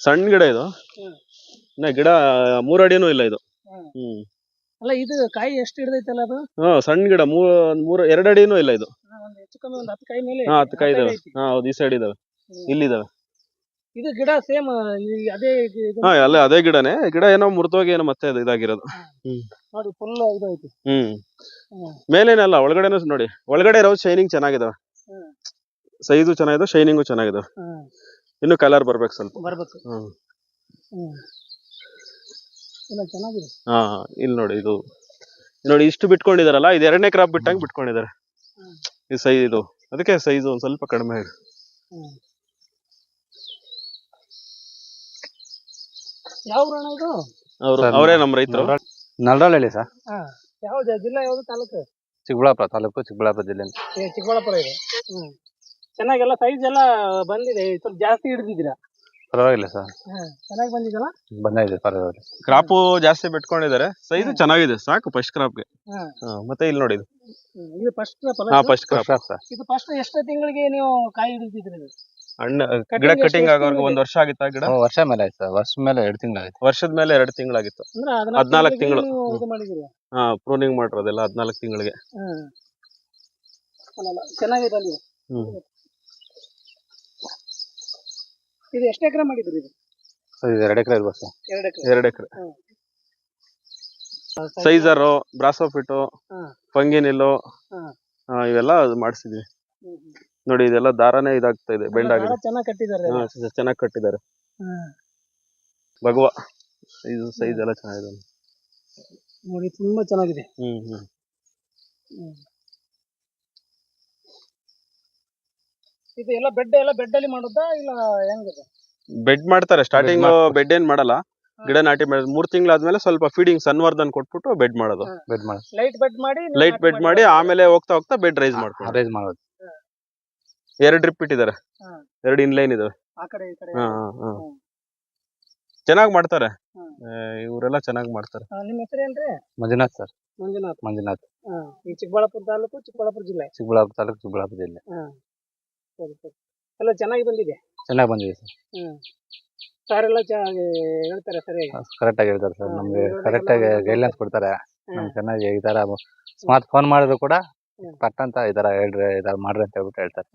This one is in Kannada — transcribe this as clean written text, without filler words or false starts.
ಸಣ್ಣ ಗಿಡ ಇದು. ಇನ್ನ ಗಿಡ 3 ಅಡಿನೂ ಇಲ್ಲ ಇದು. ಅಲ್ಲ ಇದು ಕಾಯಿ ಎಷ್ಟು ಹಿಡಿದೈತಲ್ಲ ಅದು? ಸಣ್ಣ ಗಿಡ 2 ಅಡಿನೂ ಇಲ್ಲ ಇದು. ಹೆಚ್ಚು ಕಮ್ಮಿ ಒಂದು 10 ಕಾಯಿ ಮೇಲೆ. 10 ಕಾಯಿ ಇದಾವೆ. ಹೌದು, ಈ ಸೈಡ್ ಇದಾವೆ, ಇಲ್ಲಿದಾವೆ. ಇದು ಗಿಡ ಸೇಮ್ ಅದೇ ಅದೇ ಗಿಡನೇ. ಗಿಡ ಏನೋ ಮುರಿದೋಗಿ ಏನೋ ಮತ್ತೆ ಇದಾಗಿರೋದು. ನೋಡಿ ಫುಲ್ ಇದು ಐತಿ. ಮೇಲೇನಲ್ಲ, ಒಳಗಡೆನೂ ನೋಡಿ. ಒಳಗಡೆ ಇರೋ ಶೈನಿಂಗ್ ಚೆನ್ನಾಗಿದಾವೆ, ಸೈಜು ಚೆನ್ನಾಗಿದೆ, ಶೈನಿಂಗು ಚೆನ್ನಾಗಿದಾವೆ. ಇನ್ನು ಕಲರ್ ಬರ್ಬೇಕು ಸ್ವಲ್ಪ. ಚೆನ್ನಾಗಿದೆ. ಇಲ್ಲಿ ನೋಡಿ, ಇದು ನೋಡಿ ಇಷ್ಟು ಬಿಟ್ಕೊಂಡಿದಾರಲ್ಲ, ಇದು 2ನೇ ಕ್ರಾಪ್ ಬಿಟ್ಟಂಗ್ ಬಿಟ್ಕೊಂಡಿದ್ದಾರೆ. ಈ ಸೈಜ್ ಇದು, ಅದಕ್ಕೆ ಸೈಜ್ ಒಂದ್ ಸ್ವಲ್ಪ ಕಡಿಮೆ ಇದೆ. ಯಾವ ಊರಣ ಇದು? ಅವರೇ ನಮ್ಮ ರೈತರು. ನಲ್ಡಳ್ಳಿ ಸರ್. ಯಾವ ಜಿಲ್ಲಾ, ಯಾವ್ದು ತಾಲೂಕು? ಚಿಕ್ಕಬಳ್ಳಾಪುರ ತಾಲೂಕು, ಚಿಕ್ಕಬಳ್ಳಾಪುರ ಜಿಲ್ಲೆ. ಚಿಕ್ಕಬಳ್ಳಾಪುರ ಇದೆ. ಚೆನ್ನಾಗೆಲ್ಲ ಸೈಜ್ ಎಲ್ಲ ಬಂದಿದೆ, ಸ್ವಲ್ಪ ಜಾಸ್ತಿ ಹಿಡಿದಿದ್ದೀರಾ? ಪರವಾಗಿಲ್ಲ ಸರ್, ಚೆನ್ನಾಗಿ ಬಂದಿದಲ್ಲ. ಬಂದಿದೆ, ಪರವಾಗಿಲ್ಲ. ಕ್ರಾಪು ಜಾಸ್ತಿ ಬಿಟ್ಕೊಂಡಿದ್ದಾರೆ, ಸೈಜ್ ಚೆನ್ನಾಗಿದೆ, ಸಾಕು ಫಸ್ಟ್ ಕ್ರಾಪ್ಗೆ. ಮತ್ತೆ ಇಲ್ಲಿ ನೋಡಿ, ಇದು ಫಸ್ಟ್ ಫಸ್ಟ್ ಕ್ರಾಪ್. ಇದು ಫಸ್ಟ್ ಎಷ್ಟು ತಿಂಗಳಿಗೆ ನೀವು ಕಾಯಿ ಹಿಡಿದಿದ್ರಿ? ಗಿಡ ಕಟಿಂಗ್ ಆಗೋರ್ಗು 1 ವರ್ಷ ಆಗಿತ್ತಾ? ಗಿಡ ವರ್ಷ ಮೇಲೆ ಆಯ್ತು ಸರ್. ವರ್ಷ ಮೇಲೆ 2 ತಿಂಗಳಾಗಿತ್ತು. ವರ್ಷದ ಮೇಲೆ 2 ತಿಂಗಳಾಗಿತ್ತು. 14 ತಿಂಗಳು ಪ್ರೂನಿಂಗ್ ಮಾಡಿರೋದೆಲ್ಲ 14 ತಿಂಗಳಿಗೆ. ಚೆನ್ನಾಗಿ ಬಂದಿದೆ. ಇದು ಎಷ್ಟು ಎಕರೆ ಮಾಡಿದ್ರಿ? ಇದು 2 ಎಕರೆ ಇರ್ಬೋದು ಸರ್. 2 ಎಕರೆ. ಸೈಜರು, ಬ್ರಾಸೋಫಿಟು, ಫಂಗಿನಿಲ್ಲು ಇವೆಲ್ಲ ಮಾಡಿಸಿದ್ವಿ. ನೋಡಿ, ಇದೆಲ್ಲ ದಾರನೇ ಇದಾಗ್ತಾ ಇದೆ, ಬೆಂಡ್ ಆಗಿದೆ. ಚೆನ್ನಾಗಿ ಕಟ್ಟಿದ್ದಾರೆ. ಭಗವಾ ಇದು ಸೈಜ್ ಎಲ್ಲ ಚೆನ್ನಾಗಿದೆ ನೋಡಿ, ತುಂಬಾ ಚೆನ್ನಾಗಿದೆ. ಇದು ಎಲ್ಲ ಬೆಡ್ ಅಲ್ಲಿ ಮಾಡೋದಾ ಇಲ್ಲ ಹೆಂಗಿದೆ? ಬೆಡ್ ಮಾಡ್ತಾರೆ. ಸ್ಟಾರ್ಟಿಂಗ್ ಬೆಡ್ ಏನ್ ಮಾಡಲ್ಲ, ಗಿಡ ನಾಟಿ ಮಾಡಿದ್ರೆ 3 ತಿಂಗಳಾದ್ಮೇಲೆ ಸ್ವಲ್ಪ ಫೀಡಿಂಗ್ ಸನ್ವರ್ಧನ್ ಕೊಟ್ಬಿಟ್ಟು ಬೆಡ್ ಮಾಡೋದು. ಲೈಟ್ ಬೆಡ್ ಮಾಡಿ ಆಮೇಲೆ ಹೋಗ್ತಾ ಬೆಡ್ ರೈಸ್ ಮಾಡೋದು. 2 ಡ್ರಿಪ್ ಇಟ್ಟಿದ್ದಾರೆ, 2 ಇನ್ಲೈನ್ ಇದಾವೆ. ಚೆನ್ನಾಗಿ ಮಾಡ್ತಾರೆ ಇವರೆಲ್ಲ, ಚೆನ್ನಾಗಿ ಮಾಡ್ತಾರೆ. ನಿಮ್ಮ ಹೆಸರೇನ್ರಿ? ಮಂಜುನಾಥ್ ಸರ್. ಮಂಜುನಾಥ್. ಈ ಚಿಕ್ಕಬಳ್ಳಾಪುರ ತಾಲೂಕು, ಚಿಕ್ಕಬಳ್ಳಾಪುರ ಜಿಲ್ಲೆ. ಚಿಕ್ಕಬಳ್ಳಾಪುರ ತಾಲೂಕು, ಚಿಕ್ಕಬಳ್ಳಾಪುರ ಜಿಲ್ಲೆ. ಸರಿ ಸರಿ. ಎಲ್ಲ ಚೆನ್ನಾಗಿ ಬಂದಿದೆ. ಚೆನ್ನಾಗಿ ಬಂದಿದೆ ಸರ್. ಸರ್ ಎಲ್ಲ ಹೇಳ್ತಾರೆ ಸರಿ, ಕರೆಕ್ಟ್ ಆಗಿ ಹೇಳ್ತಾರೆ ಸರ್. ನಮ್ಗೆ ಕರೆಕ್ಟ್ ಆಗಿ ಗೈಡ್ಲೈನ್ಸ್ ಕೊಡ್ತಾರೆ. ನಮ್ಗೆ ಚೆನ್ನಾಗಿ ಈ ತರ ಸ್ಮಾರ್ಟ್ ಫೋನ್ ಮಾಡಿದ್ರು ಕೂಡ ಪಟ್ ಅಂತ ಈ ತರ ಹೇಳ್ರಿ, ಈ ತರ ಮಾಡ್ರಿ ಅಂತ ಹೇಳ್ಬಿಟ್ಟು ಹೇಳ್ತಾರೆ.